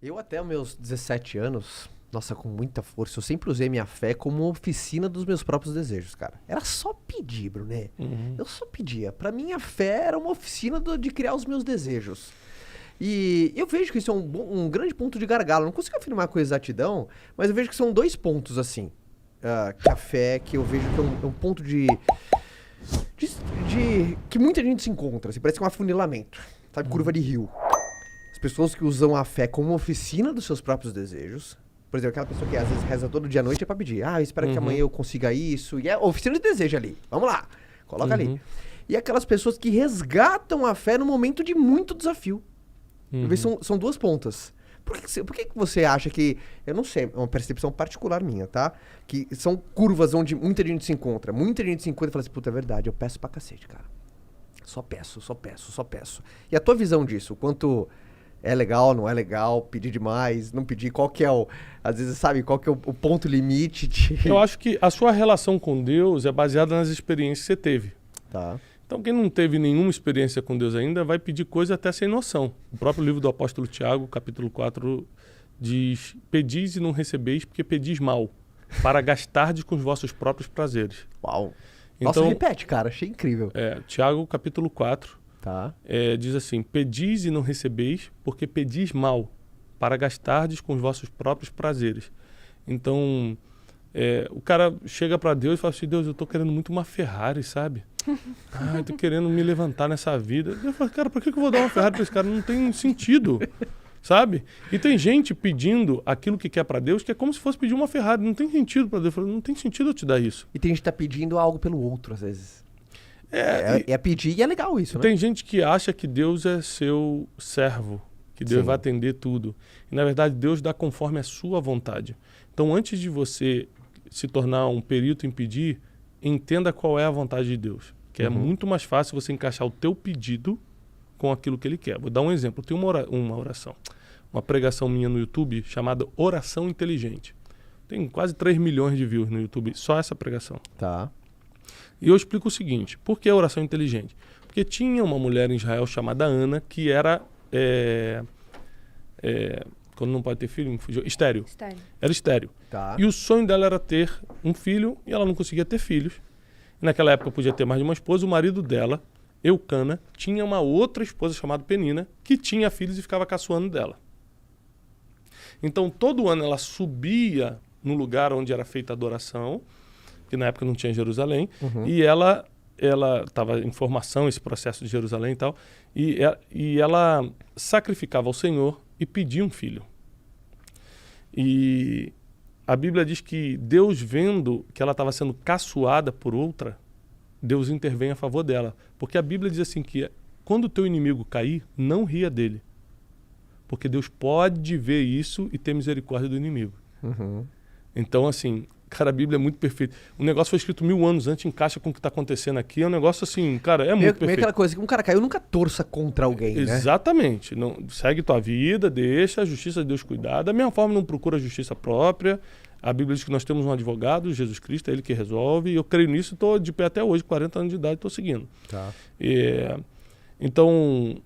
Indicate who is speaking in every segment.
Speaker 1: Eu até os meus 17 anos, nossa, com muita força, eu sempre usei minha fé como oficina dos meus próprios desejos, cara. Era só pedir, Bruné. Eu só pedia. Pra mim, a fé era uma oficina de criar os meus desejos. E eu vejo que isso é um grande ponto de gargalo. Eu não consigo afirmar com exatidão, mas eu vejo que são dois pontos, assim. Que a fé, que eu vejo que é um ponto que muita gente se encontra. Assim, parece que é um afunilamento. Sabe, curva de rio. As pessoas que usam a fé como oficina dos seus próprios desejos. Por exemplo, aquela pessoa que às vezes reza todo dia à noite é pra pedir. Eu espero que amanhã eu consiga isso. E é oficina de desejo ali. Vamos lá. Coloca ali. E aquelas pessoas que resgatam a fé no momento de muito desafio. Eu vejo que são duas pontas. Por que você acha que... Eu não sei, é uma percepção particular minha, tá? Que são curvas onde muita gente se encontra. Muita gente se encontra e fala assim, puta, é verdade, eu peço pra cacete, cara. Só peço, só peço, só peço. E a tua visão disso? Quanto é legal, não é legal, pedir demais, não pedir, qual que é o... Às vezes, sabe, qual que é o ponto limite de...
Speaker 2: Eu acho que a sua relação com Deus é baseada nas experiências que você teve.
Speaker 1: Tá.
Speaker 2: Então, quem não teve nenhuma experiência com Deus ainda vai pedir coisa até sem noção. O próprio livro do apóstolo Tiago, capítulo 4, diz: pedis e não recebeis, porque pedis mal, para gastardes com os vossos próprios prazeres.
Speaker 1: Uau.
Speaker 2: Então,
Speaker 1: Nossa, repete, cara, achei incrível.
Speaker 2: Tiago, capítulo 4,
Speaker 1: Tá.
Speaker 2: diz assim: pedis e não recebeis, porque pedis mal, para gastardes com os vossos próprios prazeres. Então, o cara chega para Deus e fala assim: Deus, eu tô querendo muito uma Ferrari, sabe? Eu tô querendo me levantar nessa vida. Eu falo, cara, por que eu vou dar uma Ferrari pra esse cara? Não tem sentido, sabe? E tem gente pedindo aquilo que quer para Deus, que é como se fosse pedir uma Ferrari. Não tem sentido para Deus. Eu falo, não tem sentido eu te dar isso.
Speaker 1: E tem gente que tá pedindo algo pelo outro, às vezes. É pedir e é legal isso, né?
Speaker 2: Tem gente que acha que Deus é seu servo, que Deus vai atender tudo. E, na verdade, Deus dá conforme a sua vontade. Então, antes de você se tornar um perito em pedir, entenda qual é a vontade de Deus. Que é muito mais fácil você encaixar o teu pedido com aquilo que ele quer. Vou dar um exemplo. Eu tenho uma oração, uma pregação minha no YouTube chamada Oração Inteligente. Tem quase 3 milhões de views no YouTube, só essa pregação.
Speaker 1: Tá.
Speaker 2: E eu explico o seguinte: por que a oração inteligente? Porque tinha uma mulher em Israel chamada Ana, que era, quando não pode ter filho, me fugiu, estéril. Era estéril.
Speaker 1: Tá.
Speaker 2: E o sonho dela era ter um filho, e ela não conseguia ter filhos. E naquela época podia ter mais de uma esposa. O marido dela, Eucana, tinha uma outra esposa chamada Penina, que tinha filhos e ficava caçoando dela. Então, todo ano ela subia no lugar onde era feita a adoração, que na época não tinha Jerusalém, e ela estava em formação, esse processo de Jerusalém e tal, e ela sacrificava ao Senhor e pedia um filho. E a Bíblia diz que Deus, vendo que ela estava sendo caçoada por outra, Deus intervém a favor dela. Porque a Bíblia diz assim que quando o teu inimigo cair, não ria dele. Porque Deus pode ver isso e ter misericórdia do inimigo. Então, assim, cara, a Bíblia é muito perfeita. O negócio foi escrito 1000 anos antes, encaixa com o que está acontecendo aqui. É um negócio assim, cara, é muito perfeito.
Speaker 1: Meio aquela coisa que um cara caiu, nunca torça contra alguém, né?
Speaker 2: Exatamente. Não, segue tua vida, deixa a justiça de Deus cuidar. Da mesma forma, não procura a justiça própria. A Bíblia diz que nós temos um advogado, Jesus Cristo, é ele que resolve. E eu creio nisso e estou de pé até hoje, 40 anos de idade, estou seguindo.
Speaker 1: Tá.
Speaker 2: Então,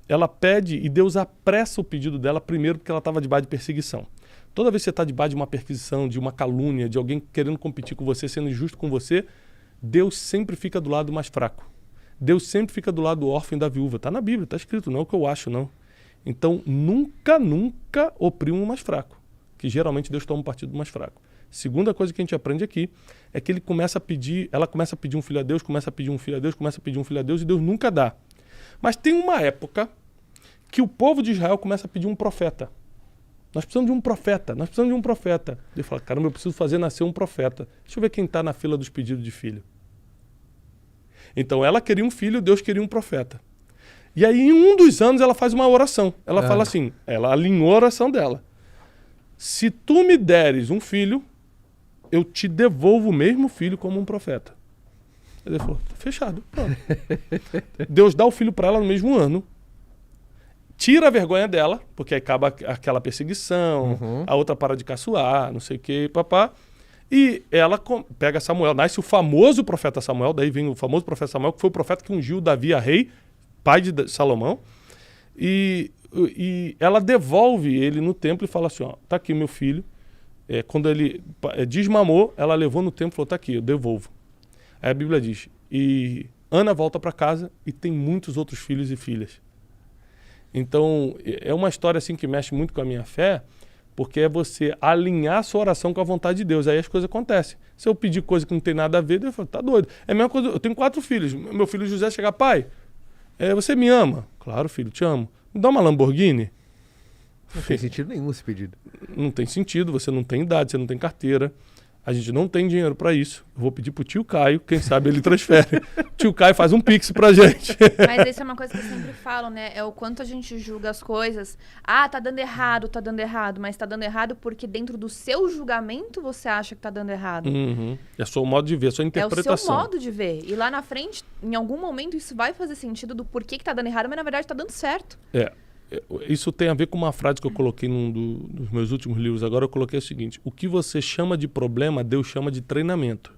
Speaker 2: ela pede e Deus apressa o pedido dela primeiro porque ela estava debaixo de perseguição. Toda vez que você está debaixo de uma perseguição, de uma calúnia, de alguém querendo competir com você, sendo injusto com você, Deus sempre fica do lado do mais fraco. Deus sempre fica do lado do órfão e da viúva. Está na Bíblia, está escrito, não é o que eu acho, não. Então, nunca oprima o mais fraco, que geralmente Deus toma um partido do mais fraco. Segunda coisa que a gente aprende aqui é que ela começa a pedir um filho a Deus, começa a pedir um filho a Deus, começa a pedir um filho a Deus e Deus nunca dá. Mas tem uma época que o povo de Israel começa a pedir um profeta. Nós precisamos de um profeta, nós precisamos de um profeta. Ele fala, caramba, eu preciso fazer nascer um profeta. Deixa eu ver quem está na fila dos pedidos de filho. Então ela queria um filho, Deus queria um profeta. E aí em um dos anos ela faz uma oração. Ela fala assim, ela alinhou a oração dela. Se tu me deres um filho, eu te devolvo o mesmo filho como um profeta. Ele falou, fechado, pronto. Deus dá o filho para ela no mesmo ano. Tira a vergonha dela, porque aí acaba aquela perseguição, a outra para de caçoar, não sei o que, papá. E ela pega Samuel, nasce o famoso profeta Samuel, daí vem o famoso profeta Samuel, que foi o profeta que ungiu Davi a rei, pai de Salomão. E E ela devolve ele no templo e fala assim, ó, tá aqui meu filho. Quando ele desmamou, ela levou no templo e falou, tá aqui, eu devolvo. Aí a Bíblia diz, e Ana volta para casa e tem muitos outros filhos e filhas. Então, é uma história assim que mexe muito com a minha fé, porque é você alinhar a sua oração com a vontade de Deus. Aí as coisas acontecem. Se eu pedir coisa que não tem nada a ver, Deus fala, tá doido. É a mesma coisa, eu tenho 4 filhos. Meu filho José chega, pai, você me ama? Claro, filho, te amo. Me dá uma Lamborghini?
Speaker 1: Não tem sentido nenhum esse pedido.
Speaker 2: Não tem sentido, você não tem idade, você não tem carteira. A gente não tem dinheiro para isso. Eu vou pedir pro tio Caio, quem sabe ele transfere. Tio Caio faz um pix pra gente.
Speaker 3: Mas isso é uma coisa que eu sempre falo, né? É o quanto a gente julga as coisas. Ah, tá dando errado. Mas tá dando errado porque dentro do seu julgamento você acha que tá dando errado.
Speaker 2: Uhum. É o seu modo de ver, a sua interpretação.
Speaker 3: É o seu modo de ver. E lá na frente, em algum momento, isso vai fazer sentido do porquê que tá dando errado, mas na verdade tá dando certo.
Speaker 2: Isso tem a ver com uma frase que eu coloquei num dos meus últimos livros. Agora eu coloquei o seguinte: o que você chama de problema, Deus chama de treinamento.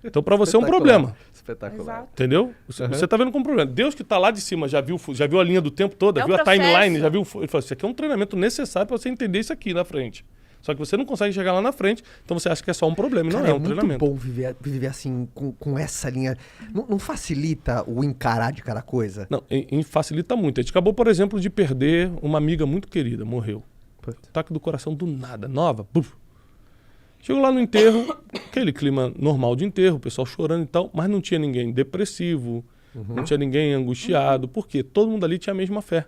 Speaker 2: Então para você é um problema.
Speaker 1: Espetacular.
Speaker 3: Exato.
Speaker 2: Entendeu? Você tá vendo como um problema. Deus que tá lá de cima já viu a linha do tempo toda, viu a timeline, já viu. Ele falou: isso aqui é um treinamento necessário para você entender isso aqui na frente. Só que você não consegue chegar lá na frente, então você acha que é só um problema.
Speaker 1: Cara,
Speaker 2: não é um treinamento.
Speaker 1: É muito bom viver assim, com essa linha. Não facilita o encarar de cada coisa?
Speaker 2: Não, facilita muito. A gente acabou, por exemplo, de perder uma amiga muito querida, morreu. Ataque do coração do nada, nova. Buf. Chegou lá no enterro, aquele clima normal de enterro, o pessoal chorando e tal, mas não tinha ninguém depressivo, não tinha ninguém angustiado, porque todo mundo ali tinha a mesma fé.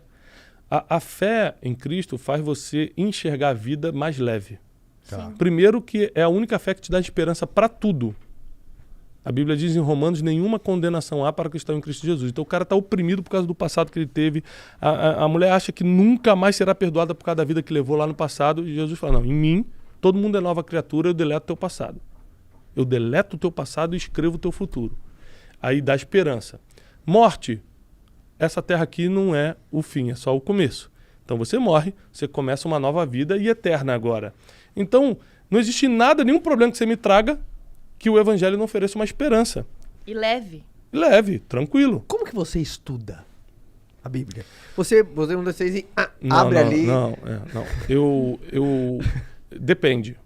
Speaker 2: A fé em Cristo faz você enxergar a vida mais leve.
Speaker 3: Tá.
Speaker 2: Primeiro que é a única fé que te dá esperança para tudo. A Bíblia diz em Romanos, nenhuma condenação há para o que está em Cristo Jesus. Então o cara está oprimido por causa do passado que ele teve. A mulher acha que nunca mais será perdoada por causa da vida que levou lá no passado. E Jesus fala, não, em mim, todo mundo é nova criatura, eu deleto o teu passado. Eu deleto o teu passado e escrevo o teu futuro. Aí dá esperança. Morte. Essa terra aqui não é o fim, é só o começo. Então você morre, você começa uma nova vida e eterna agora. Então, não existe nada, nenhum problema que você me traga que o evangelho não ofereça uma esperança.
Speaker 3: E leve.
Speaker 2: Leve, tranquilo.
Speaker 1: Como que você estuda a Bíblia? Você um dos seis e abre
Speaker 2: não,
Speaker 1: ali...
Speaker 2: Não. Depende.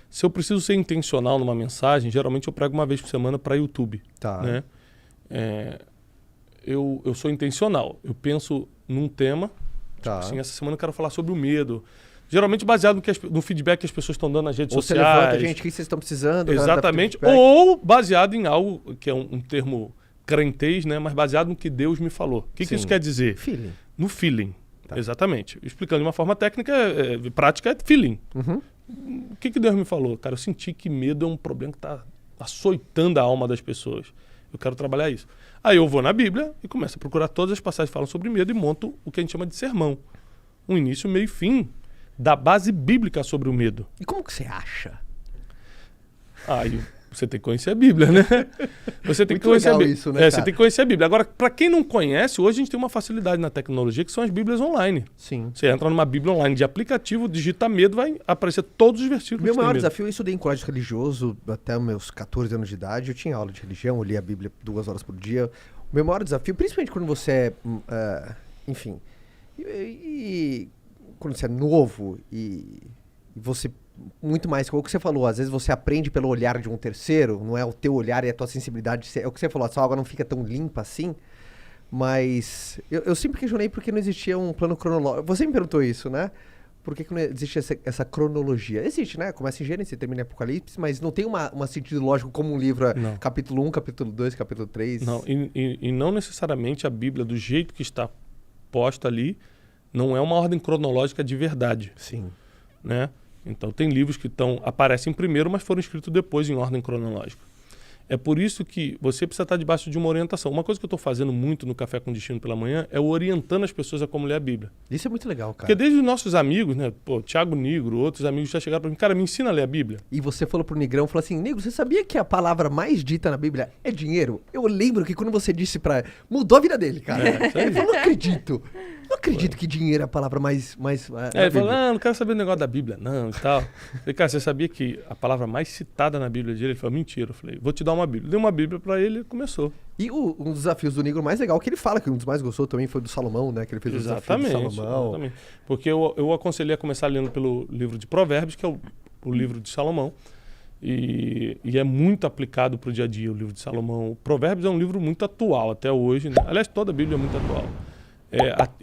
Speaker 2: Se eu preciso ser intencional numa mensagem, geralmente eu prego uma vez por semana para YouTube.
Speaker 1: Tá.
Speaker 2: Né? Eu sou intencional. Eu penso num tema.
Speaker 1: Tá.
Speaker 2: Tipo assim, essa semana eu quero falar sobre o medo. Geralmente baseado no feedback que as pessoas estão dando nas redes sociais.
Speaker 1: Ou você levanta, gente, o que vocês estão precisando?
Speaker 2: Exatamente. Ou baseado em algo que é um termo crentez, né? Mas baseado no que Deus me falou. O que isso quer dizer?
Speaker 1: Feeling.
Speaker 2: No feeling.
Speaker 1: Tá.
Speaker 2: Exatamente. Explicando de uma forma técnica, prática é feeling.
Speaker 1: Uhum.
Speaker 2: O que Deus me falou? Cara, eu senti que medo é um problema que está açoitando a alma das pessoas. Eu quero trabalhar isso. Aí eu vou na Bíblia e começo a procurar todas as passagens que falam sobre medo e monto o que a gente chama de sermão. Um início, meio e fim da base bíblica sobre o medo.
Speaker 1: E como que você acha?
Speaker 2: Você tem que conhecer a Bíblia, né? Você tem que conhecer a Bíblia.
Speaker 1: Isso, né,
Speaker 2: você tem que conhecer a Bíblia. Agora, para quem não conhece, hoje a gente tem uma facilidade na tecnologia que são as Bíblias online.
Speaker 1: Sim.
Speaker 2: Você entra numa Bíblia online de aplicativo, digita medo, vai aparecer todos os versículos.
Speaker 1: Meu maior desafio, eu estudei em colégio religioso até os meus 14 anos de idade. Eu tinha aula de religião, eu lia a Bíblia 2 horas por dia. O meu maior desafio, principalmente quando você é, enfim, e quando você é novo e você, muito mais, como você falou, às vezes você aprende pelo olhar de um terceiro, não é o teu olhar e a tua sensibilidade, é o que você falou, a sua água não fica tão limpa assim, mas eu sempre questionei porque não existia um plano cronológico. Você me perguntou isso, né? Por que não existe essa cronologia? Existe, né? Começa em Gênesis, termina em Apocalipse, mas não tem um sentido lógico como um livro, capítulo 1, capítulo 2, capítulo 3.
Speaker 2: Não, e não necessariamente a Bíblia, do jeito que está posta ali, não é uma ordem cronológica de verdade.
Speaker 1: Sim.
Speaker 2: Né? Então tem livros que aparecem primeiro, mas foram escritos depois em ordem cronológica. É por isso que você precisa estar debaixo de uma orientação. Uma coisa que eu estou fazendo muito no Café com Destino pela manhã é orientando as pessoas a como ler a Bíblia.
Speaker 1: Isso é muito legal, cara.
Speaker 2: Porque desde os nossos amigos, né? Pô, Tiago Negro, outros amigos já chegaram para mim, cara, me ensina a ler a Bíblia.
Speaker 1: E você falou pro Negrão, falou assim, Negro, você sabia que a palavra mais dita na Bíblia é dinheiro? Eu lembro que quando você disse mudou a vida dele, cara.
Speaker 2: Isso aí.
Speaker 1: Eu não acredito. acredito que dinheiro é a palavra mais
Speaker 2: Ele falou, não quero saber o negócio da Bíblia, não, e tal. Eu falei, cara, você sabia que a palavra mais citada na Bíblia dele? Ele falou, mentira. Eu falei, vou te dar uma Bíblia. Dei uma Bíblia pra ele e começou.
Speaker 1: E um dos desafios do negro mais legal que ele fala, que um dos mais gostou também foi do Salomão, né? Que ele fez o desafio do Salomão.
Speaker 2: Exatamente. Porque eu aconselhei a começar lendo pelo livro de Provérbios, que é o livro de Salomão. E é muito aplicado para o dia a dia o livro de Salomão. O Provérbios é um livro muito atual até hoje, né? Aliás, toda a Bíblia é muito atual.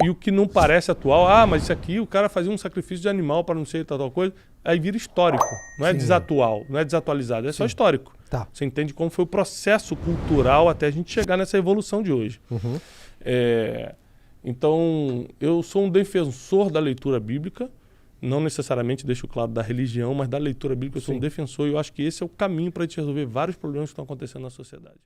Speaker 2: E o que não parece atual, mas isso aqui o cara fazia um sacrifício de animal para não sei tal coisa, aí vira histórico, não é desatual, não é desatualizado, é só histórico.
Speaker 1: Tá.
Speaker 2: Você entende como foi o processo cultural até a gente chegar nessa evolução de hoje.
Speaker 1: Uhum.
Speaker 2: Então, eu sou um defensor da leitura bíblica, não necessariamente deixo claro da religião, mas da leitura bíblica eu sou um defensor e eu acho que esse é o caminho para a gente resolver vários problemas que estão acontecendo na sociedade.